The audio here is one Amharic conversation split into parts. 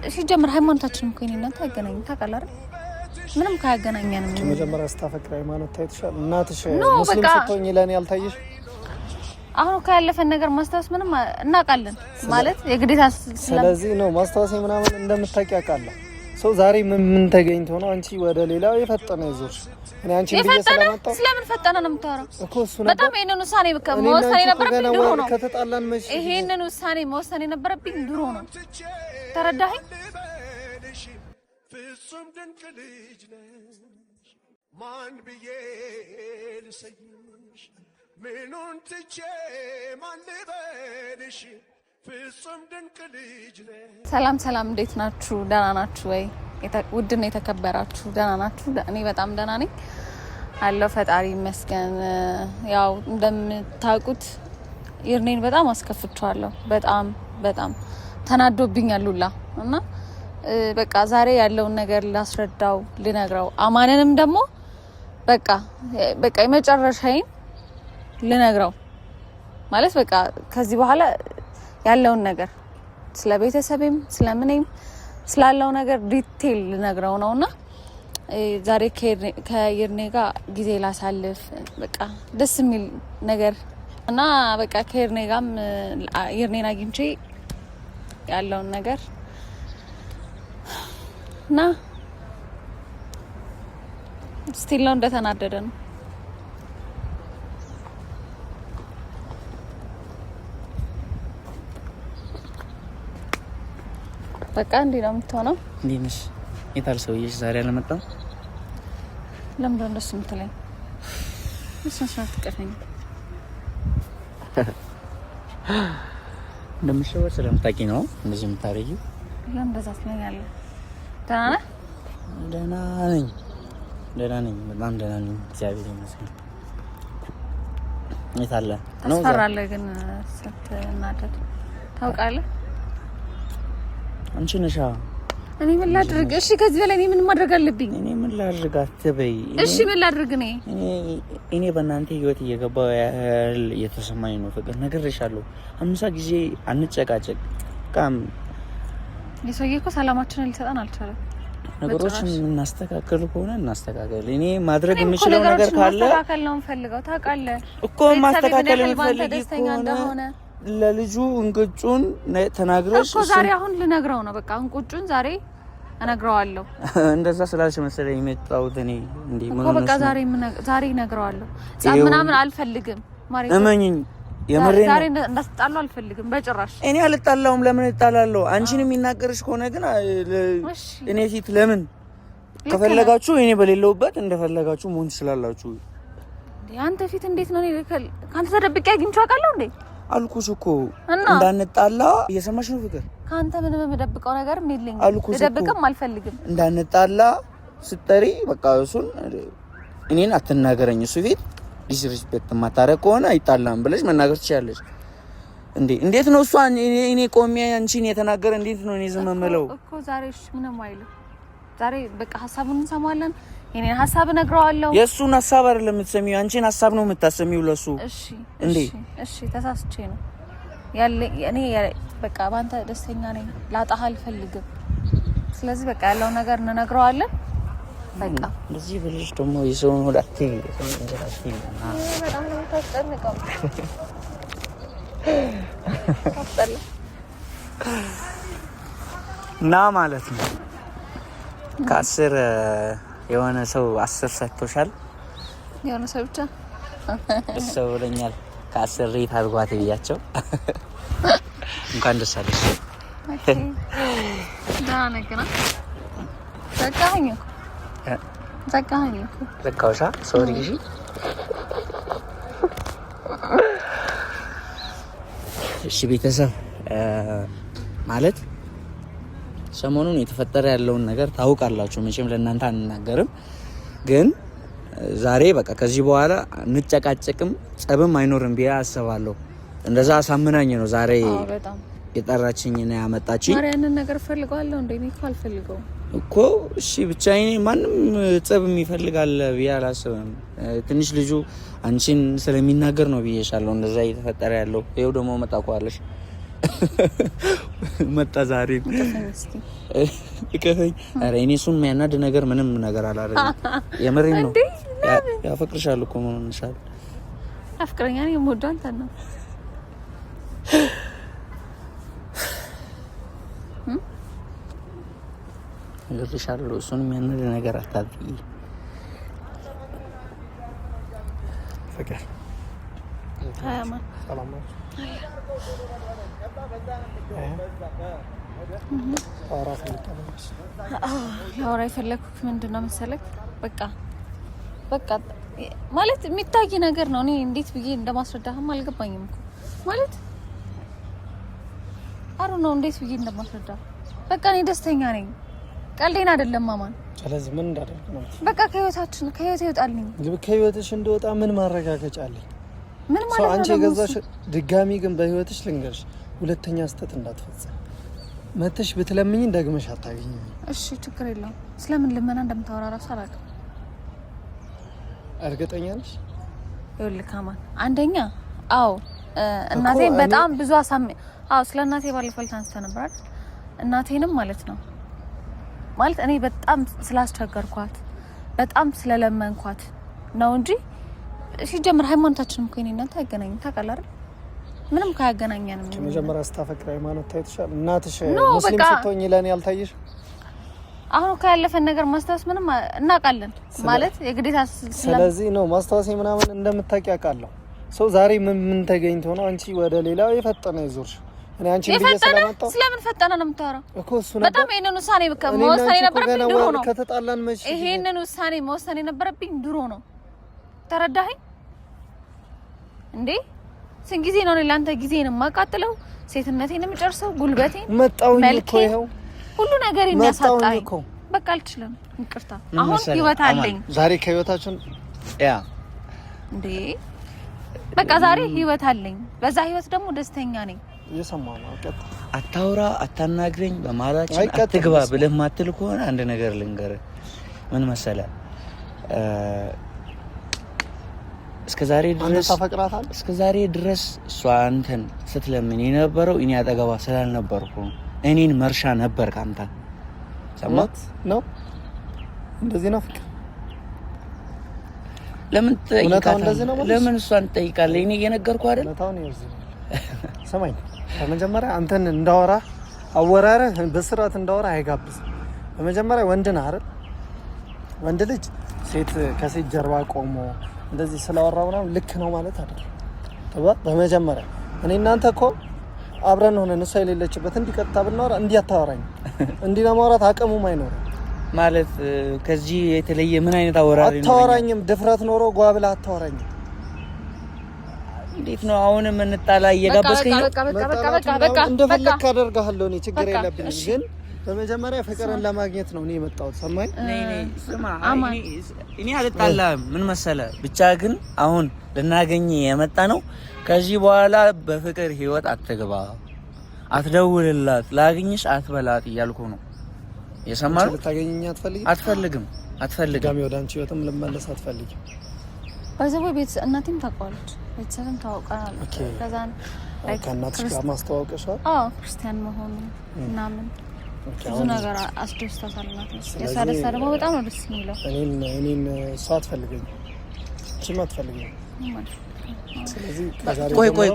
ሲጀምር ሃይማኖታችንም እኮ እኔና አንተ አይገናኝም ታውቃለህ አይደል? ምንም ካያገናኛንም መጀመሪያ ስታፈቅር ሃይማኖት ታይተሻል። እናትሽ ሙስሊም ስትሆኚ ለኔ አልታየሽ? አሁን ካለፈን ነገር ማስታወስ ምንም እናውቃለን ማለት የግዴታ ስለዚህ ነው ማስታወስ ምናምን እንደምታውቂ አውቃለሁ። ሰው ዛሬ ምን ተገኝቶ ነው አንቺ ወደ ሌላው የፈጠነ ይዞሽ? እኔ አንቺ እንደሰለማጣው ስለምን ፈጠነ ነው የምታወራው እኮ እሱ ነው። በጣም ይሄንን ውሳኔ መወሰን የነበረብኝ ድሮ ነው። ከተጣላን መቼ ይሄንን ውሳኔ መወሰን የነበረብኝ ድሮ ነው። ተረዳኸኝ? ፍጹም ድንቅ ልጅ ነሽ ማን ብዬ ልሰይምሽ ምኑን ትቼ ማን ልበልሽ ፍጹም ድንቅ ልጅ ነሽ። ሰላም ሰላም፣ እንዴት ናችሁ? ደህና ናችሁ ወይ? ውድና የተከበራችሁ ደህና ናችሁ? እኔ በጣም ደህና ነኝ አለው ፈጣሪ ይመስገን። ያው እንደምታውቁት ይርኔን በጣም አስከፍቻለሁ። በጣም ተናዶብኛል ሁላ እና በቃ ዛሬ ያለውን ነገር ላስረዳው ልነግረው፣ አማንንም ደግሞ በቃ የመጨረሻዬን ልነግረው ማለት በቃ ከዚህ በኋላ ያለውን ነገር ስለ ቤተሰቤም ስለምኔም ስላለው ነገር ዲቴል ልነግረው ነውና ዛሬ ከይርኔ ጋር ጊዜ ላሳልፍ በቃ ደስ የሚል ነገር እና በቃ ከይርኔ ጋርም ይርኔን አግኝቼ ያለውን ነገር እና ስቲል ነው እንደተናደደ ነው። በቃ እንዴ ነው የምትሆነው? እንዴ ነሽ? የታል ሰውዬሽ ዛሬ አልመጣም? ለምን ነው እንደሱ የምትለኝ? እሱን አትቀፈኝ። እንደምትሸወር ስለምታውቂ ነው እንደዚህ የምታረጊው። ለምን እንደዛ ትለኛለህ? ደህና ነህ? ደህና ነኝ፣ በጣም ደህና ነኝ፣ እግዚአብሔር ይመስገን። የታለ ነው? ታስፈራለህ ግን ስትናደድ ታውቃለህ። አንቺ ነሻ። እኔ ምን ላድርግ? እሺ ከዚህ በላይ እኔ ምን ማድረግ አለብኝ? እኔ ምን ላድርግ አትበይ። እሺ ምን ላድርግ? እኔ በእናንተ ህይወት እየገባው ያህል እየተሰማኝ ነው። ፍቅር ነግሬሻለሁ። 50 ጊዜ አንጨቃጨቅ። በቃም የሰውዬ እኮ ሰላማችንን ሊሰጠን አልቻለም። ነገሮችን እናስተካክል ከሆነ እናስተካክል። እኔ ማድረግ የምችለው ነገር ካለ ማስተካከል ነው የምፈልገው። ታውቃለህ እኮ ማስተካከል የምፈልግ ከሆነ ለልጁ እንቁጩን ተናግረሽ እኮ ዛሬ አሁን ልነግረው ነው። በቃ እንቁጩን ዛሬ እነግረዋለሁ። እንደዛ ስላልሽ መሰለኝ የመጣሁት እኔ እንዴ እኮ በቃ ዛሬ እነግረዋለሁ። ጻፍ ምናምን አልፈልግም ማሪ እመኝኝ። የምሬን ዛሬ እንዳስጣለው አልፈልግም በጭራሽ። እኔ አልጣላውም። ለምን እጣላለሁ? አንቺን የሚናገርሽ ከሆነ ግን እኔ ፊት ለምን ከፈለጋችሁ እኔ በሌለውበት እንደፈለጋችሁ መሆን ትችላላችሁ። አንተ ፊት እንዴት ነው? ካንተ ተደብቄ አግኝቼው አውቃለሁ እንዴ? አልኩሽ እኮ እንዳንጣላ። እየሰማሽ ነው ፍቅር? ካንተ ምንም የምደብቀው ነገር የለኝም። ልደብቅም አልፈልግም። እንዳንጣላ ስትጠሪ በቃ እሱን እኔን አትናገረኝ። እሱ ፊት ዲስሪስፔክት ማታረቅ ከሆነ አይጣላም ብለሽ መናገር ትችያለሽ። እንዴት ነው እሷ እኔ ቆሜ አንቺን የተናገረ እንዴት ነው እኔ ዝም የምለው እኮ? ዛሬሽ ምንም አይልም። ዛሬ በቃ ሀሳቡን እንሰማለን። የኔን ሀሳብ እነግረዋለሁ። የእሱን ሀሳብ አይደለም የምትሰሚው፣ አንቺን ሀሳብ ነው የምታሰሚው ለሱ። እሺ ተሳስቼ ነው እኔ በቃ ባንተ ደስተኛ ነኝ። ላጣህ አልፈልግም። ስለዚህ በቃ ያለው ነገር እንነግረዋለን። በቃ እንደዚህ ብለሽ ደግሞ የሰውን ወዳቴ በጣም ነው የምታስጨንቀው። እና ማለት ነው ከ10 የሆነ ሰው 10 ሰጥቶሻል። የሆነ ሰው ብቻ እሰው ብለኛል። ከ10 ሬት አድርጓት ብያቸው እንኳን ደስ አለሽ። ኦኬ ዳና ነገና ዘጋኸኝ እኮ ዘጋውሻ። ሶሪ እሺ። እሺ ቤተሰብ ማለት ሰሞኑን የተፈጠረ ያለውን ነገር ታውቃላችሁ። መቼም ለእናንተ አንናገርም፣ ግን ዛሬ በቃ ከዚህ በኋላ እንጨቃጨቅም ጸብም አይኖርም ብዬ አስባለሁ። እንደዛ አሳምናኝ ነው ዛሬ የጠራችኝ እና ያመጣችኝ። ማርያንን ነገር ፈልገዋለሁ እንዴ? እኔ እኮ አልፈልገውም እኮ። እሺ ብቻ ማንም ጸብ የሚፈልጋል ብዬ አላስብም። ትንሽ ልጁ አንቺን ስለሚናገር ነው ብዬሻለሁ እንደዛ እየተፈጠረ ያለው። ይኸው ደግሞ መጣቋለሽ መጣ ዛሬ እከፈኝ። ኧረ እኔ እሱን የሚያናድ ነገር ምንም ነገር አላደረግም። የምሬን ነው። ያፈቅርሻል እኮ ምን ሆነሻል? አፍቅረኛ ነኝ። የምወደው አንተን ነው። እልልሻለሁ። እሱን የሚያናድ ነገር አታድርጊ። ፍቅር አያማ ሰላም ነው። ላወራ የፈለኩት ምንድነው መሰለክ? በቃ ማለት የሚታይ ነገር ነው። እኔ እንዴት ብዬ እንደማስረዳህም አልገባኝም እኮ ማለት አሩ ነው። እንዴት ብዬ እንደማስረዳህ በቃ እኔ ደስተኛ ነኝ። ቀልዴን አይደለም ማማን። ስለዚህ ምን እንዳደርግ ነው? በቃ ከህይወቴ ይወጣልኝ። ከህይወትሽ እንደወጣ ምን ማረጋገጫ አለኝ? ምን ማለት ነው? አንቺ የገዛሽ ድጋሚ ግን በህይወትሽ ልንገርሽ፣ ሁለተኛ ስህተት እንዳትፈጽም መተሽ ብትለምኝ ደግመሽ አታገኝም። እሺ ችግር የለውም። ስለምን ልመና እንደምታወራ ራሱ አላውቅም። እርግጠኛ ነሽ? ይኸውልህ ካማን፣ አንደኛ እናቴን በጣም ብዙ ስለ እናቴ ባለፈው ታንስተ ነበር አይደል? እናቴንም ማለት ነው ማለት እኔ በጣም ስላስቸገርኳት በጣም ስለለመንኳት ነው እንጂ ሲጀምር ሃይማኖታችንም እኮ እኔና አንተ አይገናኝም። ታውቃለህ አይደል? ምንም ካያገናኘንም መጀመሪያ ስታፈቅር ሃይማኖት ታይተሻል። እናትሽ ሙስሊም ስትሆኚ ለኔ አልታየሽ? አሁን ካለፈን ነገር ማስታወስ ምንም እናውቃለን ማለት የግዴታ ስለዚህ ነው ማስታወስ ምናምን እንደምታውቂ አውቃለሁ። ሰው ዛሬ ምን ተገኝቶ ነው አንቺ ወደ ሌላው የፈጠነ ይዞርሽ? እኔ አንቺ ልጅ ስለማጣው ስለምን ፈጠነ ነው የምታወራው? እኮ እሱ ነበር በጣም ይሄንን ውሳኔ መወሰን የነበረብኝ ድሮ ነው። ከተጣላን መቼ ይሄንን ውሳኔ መወሰን የነበረብኝ ድሮ ነው። ተረዳኸኝ እንዴ? ስንት ጊዜ ነው ለአንተ ጊዜን የማቃጥለው፣ ሴትነቴን የምጨርሰው፣ ጉልበቴን መጣውኝ እኮ ይሄው ሁሉ ነገር የሚያሳጣኝ። በቃ አልችልም። ይቅርታ። አሁን ህይወት አለኝ። ዛሬ ከህይወታችን እንዴ በቃ ዛሬ ህይወት አለኝ። በዛ ህይወት ደግሞ ደስተኛ ነኝ። እየሰማሁ ነው። አታውራ፣ አታናግረኝ፣ በማላችን አትግባ ብለህ ማትል ከሆነ አንድ ነገር ልንገርህ። ምን መሰለህ? እስከዛሬ ድረስ እሷ አንተን ስትለምን የነበረው እኔ አጠገባ ስላልነበርኩ እኔን መርሻ ነበር ካንተ ሰማት ነው። እንደዚህ ነው ፍቅር። ለምን እሷን ትጠይቃለህ? እኔ እየነገርኩህ አይደል? ሰማኝ። በመጀመሪያ አንተን እንዳወራ አወራረህ በስርዓት እንዳወራ አይጋብዝም። በመጀመሪያ ወንድ ነህ አይደል? ወንድ ልጅ ሴት ከሴት ጀርባ ቆሞ እንደዚህ ስላወራው ነው ልክ ነው ማለት አይደለም። በመጀመሪያ እኔ እናንተ እኮ አብረን ሆነን እሷ የሌለችበት እንዲቀጥታ ብናወራ እንዲህ አታወራኝ። እንዲህ ለማውራት አቅሙም አይኖርም ማለት ከዚህ የተለየ ምን አይነት አወራሪ ነው? አታወራኝም። ድፍረት ኖሮ ጓብላ አታወራኝም። እንዴት ነው አሁንም እንጣላ እየጋበዝከኝ? በቃ እንደፈለክ አደርጋለሁ። እኔ ችግር የለብኝም። ግን በመጀመሪያ ፍቅርን ለማግኘት ነው እኔ የመጣሁት። ሰማኝ። እኔ አልጣላም። ምን መሰለህ ብቻ ግን አሁን ልናገኝ የመጣ ነው። ከዚህ በኋላ በፍቅር ህይወት አትግባ፣ አትደውልላት፣ ላግኝሽ አትበላት እያልኩ ነው። የሰማህ ነው። ልታገኘኝ አትፈልግም። ጋሚ ወደ አንቺ ህይወትም ልመለስ አትፈልጊም። ባይዘው ቤት እናቴም ታውቃለች፣ ቤተሰብም ታውቃለች። ከዛን ከእናትሽ ጋር ማስተዋወቅሻል? ክርስቲያን መሆኑ ምናምን ብዙ ነገር አስደስታታል። የእሷ ደስታ ደግሞ በጣም ነው ደስ የሚለው። እኔን እሷ አትፈልገኝም፣ እሱም አትፈልገኝም። ስለዚህ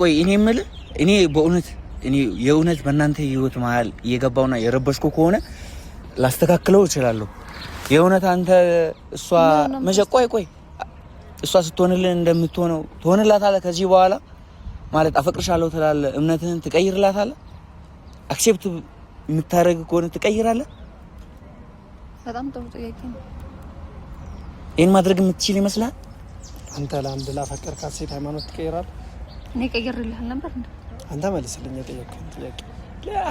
ቆይ እኔ የምልህ እኔ የእውነት በእናንተ ህይወት መሀል እየገባውና የረበሽኩ ከሆነ ላስተካክለው እችላለሁ። የእውነት አንተ እሷ ቆይ እሷ ስትሆንልህ እንደምትሆነው ትሆንላታለህ? ከዚህ በኋላ ማለት አፈቅርሻለሁ ትላለህ፣ እምነትህን ትቀይርላታለህ? አክሴፕት የምታደርግ ከሆነ ትቀይራለህ? በጣም ጥሩ ጥያቄ ነው። ይሄን ማድረግ የምትችል ይመስላል? አንተ ለአንድ ላፈቀርካት ሴት ሃይማኖት ትቀይራለህ? እኔ ቀይርልህ ነበር እንዴ? አንተ መልስልኝ የጠየቅኩህን ጥያቄ።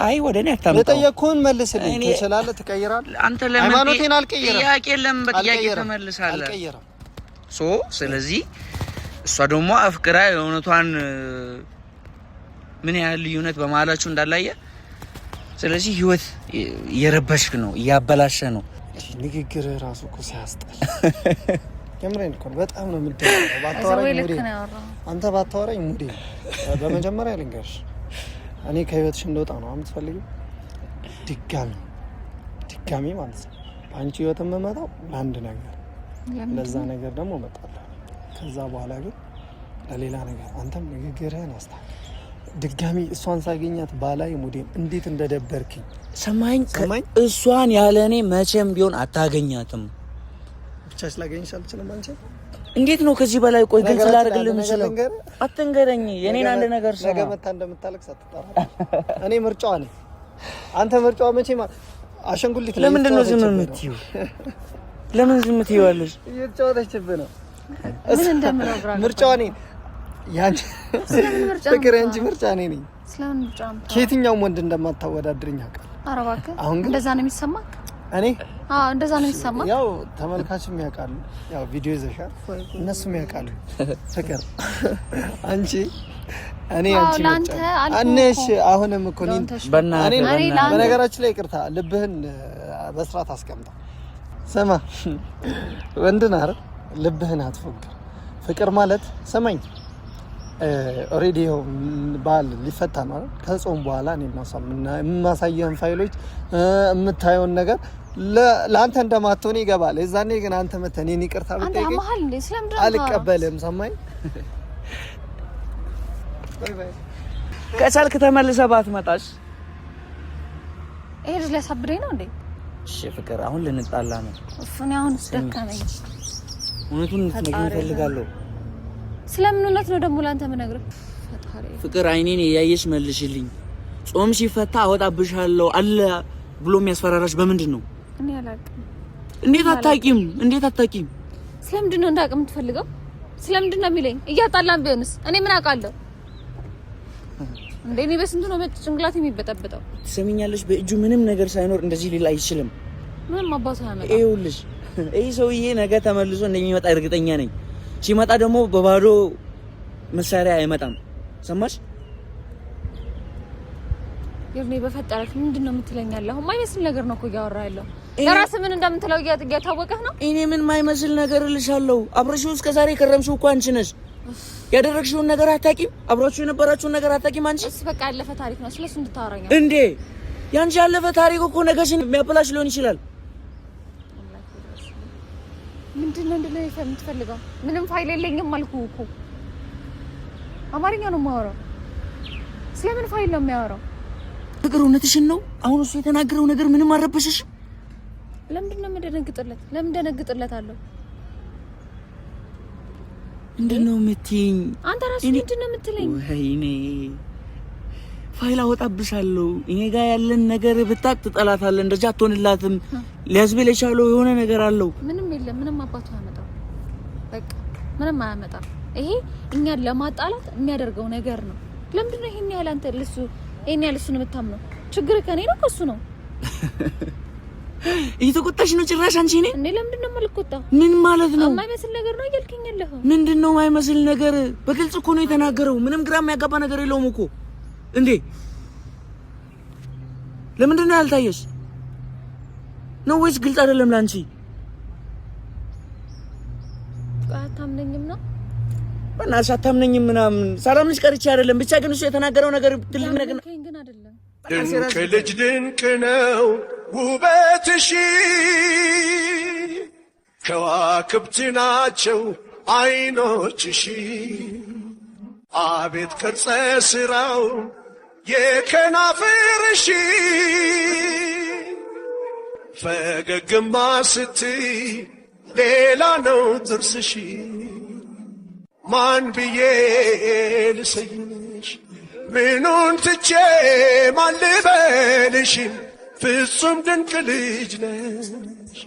አይ ወደ እኔ አታምጣው። የጠየቅኩህን መልስልኝ። ትችላለህ? ትቀይራለህ? አንተ ለምን ሃይማኖቴን አልቀይርም። ጥያቄ ለምን በጥያቄ ተመልሳለህ? አልቀይርም። ስለዚህ እሷ ደግሞ አፍቅራ የእውነቷን ምን ያህል ልዩነት በመሀላችሁ እንዳላየ፣ ስለዚህ ህይወት እየረበሽክ ነው፣ እያበላሸ ነው። ንግግር ራሱ እኮ ሲያስጠላ የምሬን እኮ በጣም ነው የምትደረገው። ባታወራኝ ሙዴ አንተ ባታወራኝ ሙዴ። በመጀመሪያ ልንገርሽ እኔ ከህይወትሽ እንደወጣ ነው የምትፈልጊው? ድጋሚ ማለት ነው አንቺ ህይወት የምመጣው ለአንድ ነገር፣ ለዛ ነገር ደግሞ እመጣለሁ። ከዛ በኋላ ግን ለሌላ ነገር አንተም ንግግርህን አስተካክል። ድጋሚ እሷን ሳገኛት ባላይ ሙዴን እንዴት እንደደበርክኝ ሰማኝ። እሷን ያለ እኔ መቼም ቢሆን አታገኛትም። ብቻሽ ላገኝሽ አልችልም። አንቺ እንዴት ነው ከዚህ በላይ ቆይ ግን ስላደርግልህ የምችለው? አትንገረኝ። የኔን አንድ ነገር ሰማ። ነገ መታ እንደምታለቅስ አትጠራ። እኔ ምርጫዋ ነኝ። አንተ ምርጫዋ መቼ አሸንጉሊት ለምንድን ነው ዝም የምትይው? ለምን ዝም ትይዋለሽ? እየተጫወተችብህ ነው። ምን እንደምለው ግራ ምርጫዋ ነኝ። ያንቺ ፍቅር ያንቺ ምርጫ ነኝ። ስለምን ምርጫ ነው? ከየትኛውም ወንድ እንደማታወዳድርኝ አውቃለሁ። ኧረ እባክህ እንደዛ ነው የሚሰማክ? እኔ እንደዛ ነው የሚሰማክ? ያው ተመልካችም ያውቃሉ፣ ያው ቪዲዮ ይዘሻል፣ እነሱም ያውቃሉ። ፍቅር አንቺ እኔ አንቺ ምርጫ አንቺ አሁንም እኮ ነኝ። በነገራችሁ ላይ ይቅርታ፣ ልብህን በስርዓት አስቀምጣ። ስማ ወንድና አይደል? ልብህን አትፎግር። ፍቅር ማለት ሰማኝ። ኦሬዲ ባል ሊፈታ ነው አይደል? ከጾም በኋላ እኔ የማሳየህን ፋይሎች የምታየውን ነገር ለአንተ እንደማትሆን ይገባል። የዛኔ ግን አንተ መተህ እኔን ይቅርታ ብትጠይቀኝ አልቀበልም። ሰማኝ። ከቻልክ ተመልሰህ ባትመጣሽ። ይሄ ሊያሳብደኝ ነው እንዴ? እሺ ፍቅር፣ አሁን ልንጣላ ነው። እኔ አሁን ደከመኝ። እውነቱን እንድትነግሪኝ እፈልጋለሁ። ስለምን እውነት ነው ደግሞ ላንተ የምነግርህ? ፍቅር አይኔን እያየሽ መልሽልኝ። ጾም ሲፈታ አወጣብሻለሁ አለ ብሎ የሚያስፈራራሽ በምንድን ነው? እኔ አላውቅም። እንዴት አታውቂም? ስለምንድን ነው እንዳውቅ የምትፈልገው? ስለምንድን ነው የሚለኝ? እያጣላን ቢሆንስ እኔ ምን አውቃለሁ እንዴ? እኔ በስንቱ ነው ጭንቅላት የሚበጠበጠው? ትሰሚኛለሽ? በእጁ ምንም ነገር ሳይኖር እንደዚህ ሊል አይችልም። ምንም አባቱ ያመጣ። ይኸውልሽ ይሄ ሰውዬ ነገ ተመልሶ እንደሚመጣ እርግጠኛ ነኝ። ሲመጣ ደግሞ በባዶ መሳሪያ አይመጣም። ሰማሽ? ይርኔ በፈጠረክ ምንድነው የምትለኛለህ? የማይመስል ነገር ነው እኮ እያወራህ ያለው። ለራስህ ምን እንደምትለው እያታወቀህ ነው። እኔ ምን የማይመስል ነገር እልሻለሁ? አብረሽው እስከ ዛሬ ከረምሽው እኮ አንቺ ነሽ። ያደረግሽውን ነገር አታውቂም። አብራችሁ የነበራችሁን ነገር አታውቂም አንቺ። እሺ በቃ ያለፈ ታሪክ ነው። ስለሱ እንድታወራኝ እንዴ? ያንቺ ያለፈ ታሪክ እኮ ነገሽን የሚያበላሽ ሊሆን ይችላል። ምንድነው የምትፈልገው? ምንም ፋይል የለኝም አልኩህ እኮ። አማርኛ ነው የማወራው። ስለምን ፋይል ነው የሚያወራው? ፍቅር እውነትሽን ነው? አሁን እሱ የተናገረው ነገር ምንም አልረበሽሽም? ለምንድነው የምደነግጥለት? ለምን ደነግጥለታለሁ? ምንድነው የምትይኝ? አንተ ራስህ ምንድነው የምትለኝ? ወይኔ ፋይል አወጣብሻለሁ። እኔ ጋር ያለን ነገር ብታቅ ትጠላታለህ። እንደዚህ አትሆንላትም። ሊያስብል የቻለው የሆነ ነገር አለው። ምንም የለም። ምንም አባቱ አያመጣም። በቃ ምንም አያመጣም። ይሄ እኛን ለማጣላት የሚያደርገው ነገር ነው። ለምንድነው ይሄን ያህል አንተ ይሄን ያህል እሱን የምታምነው? ችግር ከኔ ነው ከሱ ነው? እየተቆጣሽ ነው ጭራሽ አንቺ። እኔ ለምንድነው የማልቆጣው? ምን ማለት ነው? የማይመስል ነገር ነው እያልከኝ ያለኸው? ምንድነው የማይመስል ነገር? በግልጽ እኮ ነው የተናገረው። ምንም ግራ የሚያጋባ ነገር የለውም እኮ እንዴ። ለምንድነው ያልታየሽ ነው ወይስ ግልጽ አይደለም ላንቺ? አታምነኝም ነው? በእናትሽ አታምነኝም ምናምን ሰላምሽ ቀርቼ አይደለም። ብቻ ግን እሱ የተናገረው ነገር ትልቅ ነገር ግን አይደለም። ድንቅ ልጅ ድንቅ ነው ውበትሽ፣ ከዋክብት ናቸው አይኖችሽ፣ አቤት ቅርጸ ስራው የከናፍርሽ፣ ፈገግማ ስትይ ሌላ ነው ጥርስሽ፣ ማን ብዬ ልሰይምሽ? ምኑን ትቼ ማን ልበልሽ? ፍጹም ድንቅ ልጅ ነሽ።